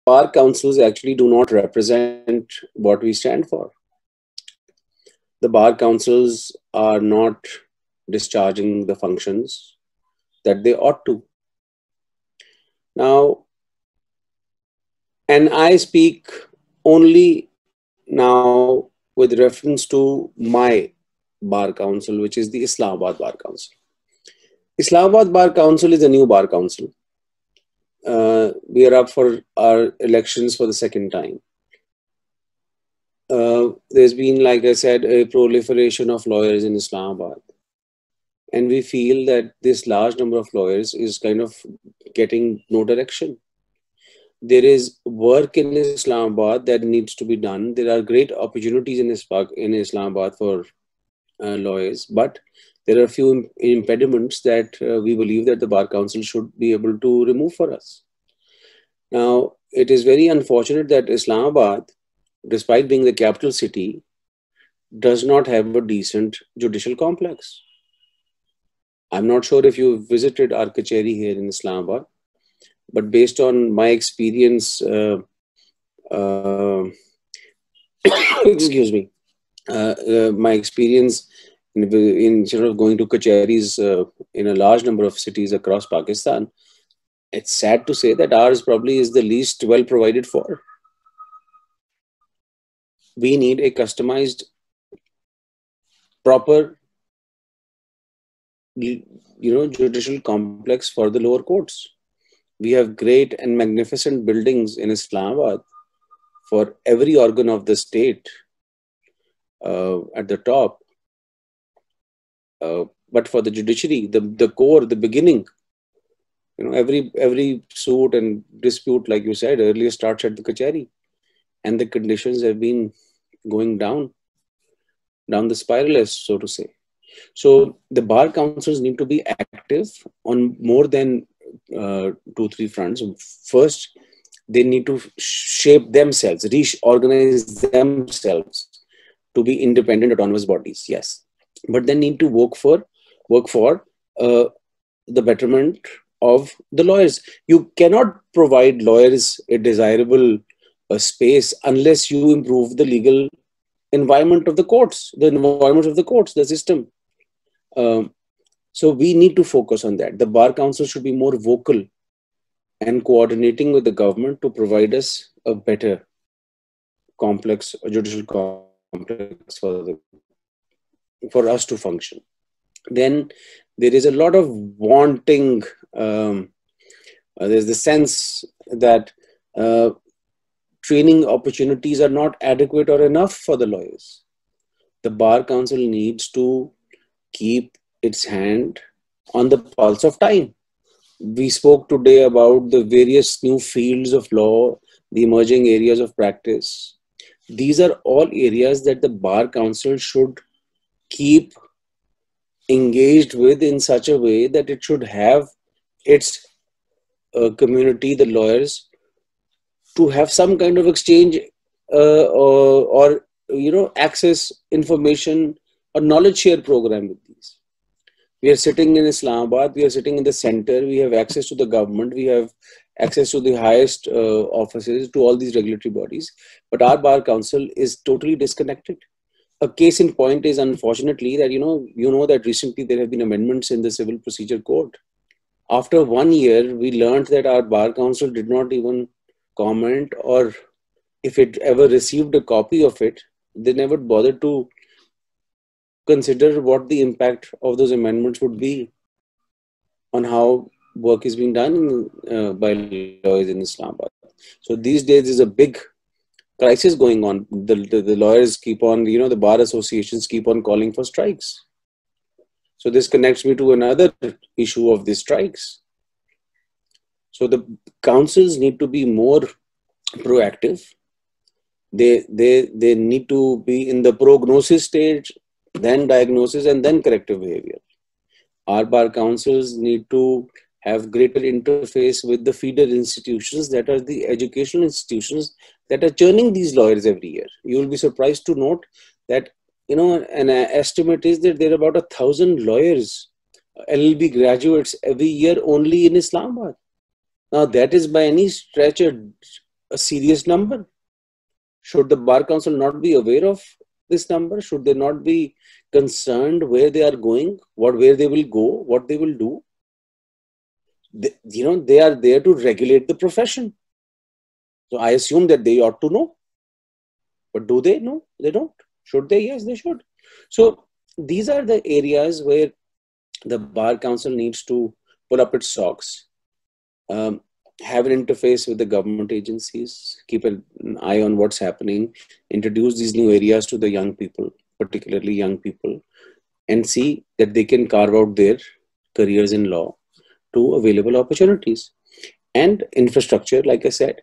bar councils actually do not represent what we stand for. The bar councils are not discharging the functions that they ought to. Now, and I speak only now with reference to my bar council, which is the Islamabad Bar Council. Islamabad Bar Council is a new bar council. We are up for our elections for the second time. There's been, like I said, a proliferation of lawyers in Islamabad. And we feel that this large number of lawyers is kind of getting no direction. There is work in Islamabad that needs to be done. There are great opportunities in Islamabad for lawyers, but there are a few impediments that we believe that the Bar Council should be able to remove for us. Now, it is very unfortunate that Islamabad, despite being the capital city, does not have a decent judicial complex. I'm not sure if you visited our Kacheri here in Islamabad, but based on my experience, excuse me, my experience in sort of going to Kacheris in a large number of cities across Pakistan, it's sad to say that ours probably is the least well provided for. We need a customized, proper, judicial complex for the lower courts. We have great and magnificent buildings in Islamabad for every organ of the state at the top. But for the judiciary, the core, the beginning, every suit and dispute, like you said earlier, starts at the Kacheri. And the conditions have been going down the spiral, so to say. So the bar councils need to be active on more than 2-3 fronts. First, they need to shape themselves, reorganize themselves to be independent, autonomous bodies. Yes, but they need to work for the betterment of the lawyers. You cannot provide lawyers a desirable space unless you improve the legal environment of the courts, the system. So we need to focus on that. The Bar Council should be more vocal and coordinating with the government to provide us a better complex, judicial complex for us to function. Then there is a lot of wanting. There's the sense that training opportunities are not adequate or enough for the lawyers. The Bar Council needs to keep its hand on the pulse of time. We spoke today about the various new fields of law, the emerging areas of practice. These are all areas that the Bar Council should keep engaged with in such a way that it should have its community, the lawyers, to have some kind of exchange or access information or knowledge share program with these. We are sitting in Islamabad, we are sitting in the center, we have access to the government, we have access to the highest offices, to all these regulatory bodies, but our Bar Council is totally disconnected. A case in point is, unfortunately, that that recently there have been amendments in the Civil Procedure Code. After 1 year, we learned that our Bar Council did not even comment, or if it ever received a copy of it, they never bothered to consider what the impact of those amendments would be on how work is being done by lawyers in Islamabad. So these days there's a big crisis going on. The lawyers keep on, the bar associations keep on calling for strikes. So this connects me to another issue of the strikes. So the councils need to be more proactive. They need to be in the prognosis stage, then diagnosis, and then corrective behavior. Our Bar Councils need to have greater interface with the feeder institutions, that are the educational institutions that are churning these lawyers every year. You will be surprised to note that, an estimate is that there are about 1,000 lawyers, LLB graduates every year only in Islamabad. Now that is by any stretch a a serious number? Should the Bar Council not be aware of this number? Should they not be concerned where they are going, where they will go, what they will do? They are there to regulate the profession. So I assume that they ought to know. But do they? No, they don't. Should they? Yes, they should. So these are the areas where the Bar Council needs to pull up its socks, have an interface with the government agencies, keep an eye on what's happening, introduce these new areas to the young people, particularly young people, and see that they can carve out their careers in law to available opportunities. And infrastructure, like I said,